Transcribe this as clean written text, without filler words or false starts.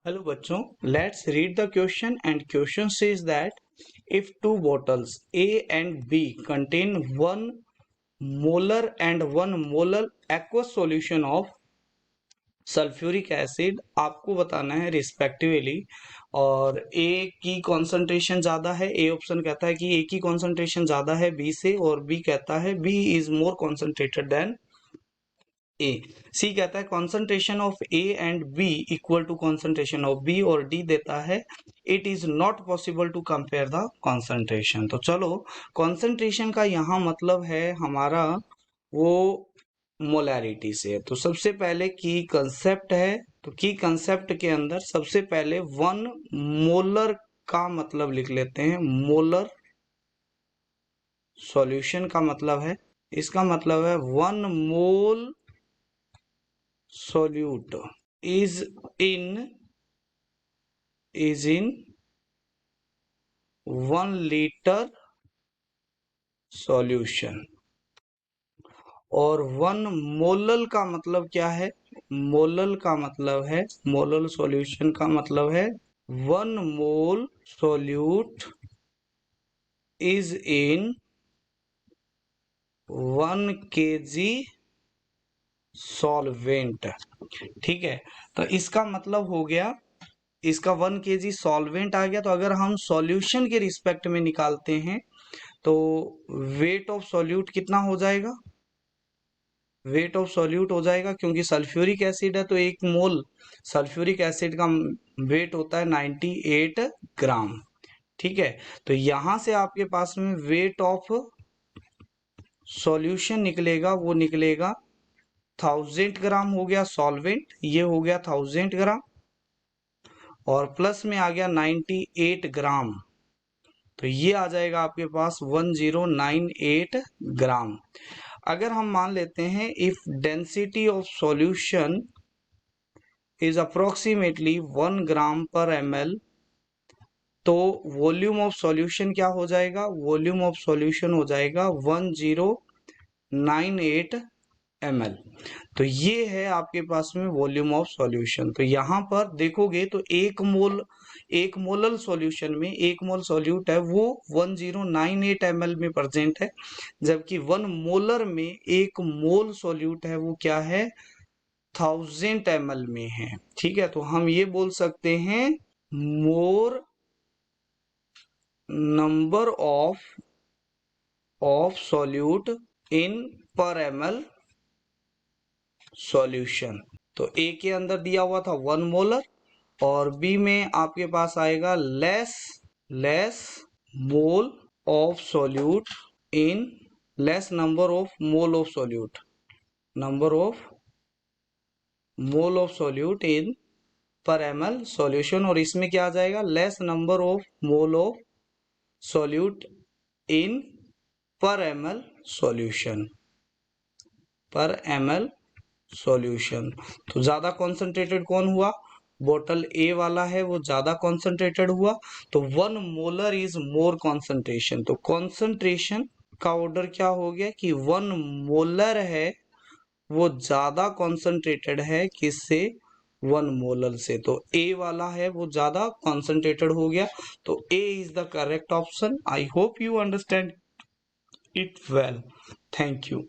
Hello बच्चों, let's read the question and question says that if two bottles A and B contain 1 molar and 1 molar aqueous solution of sulphuric acid, आपको बताना है respectively. और ए की concentration ज्यादा है, A option कहता है कि ए की कॉन्सेंट्रेशन ज्यादा है बी से, और बी कहता है B is more concentrated than A. C कहता है concentration of A and B equal to concentration of B, और डी देता है it is not possible to compare the concentration. तो चलो, कॉन्सेंट्रेशन का यहाँ मतलब है हमारा वो मोलैरिटी से। तो सबसे पहले की कंसेप्ट है, तो की कंसेप्ट के अंदर सबसे पहले 1 मोलर का मतलब लिख लेते हैं। मोलर सॉल्यूशन का मतलब है, इसका मतलब है 1 मोल solute is in 1 liter solution। और 1 मोलल का मतलब क्या है? मोलल का मतलब है, मोलल सॉल्यूशन का मतलब है 1 मोल solute is in 1 kg solvent. ठीक है, तो इसका मतलब हो गया, इसका 1 kg सॉल्वेंट आ गया। तो अगर हम सॉल्यूशन के रिस्पेक्ट में निकालते हैं तो वेट ऑफ सॉल्यूट कितना हो जाएगा? वेट ऑफ सॉल्यूट हो जाएगा, क्योंकि सल्फ्यूरिक एसिड है तो 1 मोल सल्फ्यूरिक एसिड का वेट होता है 98 ग्राम। ठीक है, तो यहां से आपके पास में वेट ऑफ सॉल्यूशन निकलेगा, वो निकलेगा 1000 ग्राम हो गया सॉल्वेंट, ये हो गया 1000 ग्राम, और प्लस में आ गया 98 ग्राम, तो ये आ जाएगा आपके पास 1098 ग्राम। अगर हम मान लेते हैं if density of solution is approximately 1 ग्राम पर ml, तो वॉल्यूम ऑफ सॉल्यूशन क्या हो जाएगा? वॉल्यूम ऑफ सॉल्यूशन हो जाएगा 1098 ml। तो ये है आपके पास में वॉल्यूम ऑफ सॉल्यूशन। तो यहां पर देखोगे तो 1 मोलल सॉल्यूशन में 1 मोल सॉल्यूट है वो 1098 ml में प्रेजेंट है, जबकि 1 मोलर में 1 मोल सॉल्यूट है वो क्या है? 1000 ml में है। ठीक है, तो हम ये बोल सकते हैं मोर नंबर ऑफ सॉल्यूट इन पर ml सॉल्यूशन। तो ए के अंदर दिया हुआ था 1 मोलर, और बी में आपके पास आएगा less mole of solute in less number of mole of solute, number of mole of solute in पर ml सॉल्यूशन। और इसमें क्या आ जाएगा? Less number of mole of solute in पर ml सॉल्यूशन, पर ml सॉल्यूशन। तो ज्यादा कॉन्सेंट्रेटेड कौन हुआ? बोतल ए वाला है, वो ज्यादा कॉन्सेंट्रेटेड हुआ, तो 1 मोलर इज मोर कॉन्सेंट्रेशन। तो कॉन्सेंट्रेशन का ऑर्डर क्या हो गया कि 1 मोलर है वो ज्यादा कॉन्सेंट्रेटेड है किससे? 1 मोलर से। तो ए वाला है वो ज्यादा कॉन्सेंट्रेटेड हो गया, तो A is the correct option. I hope you understand it well. Thank you.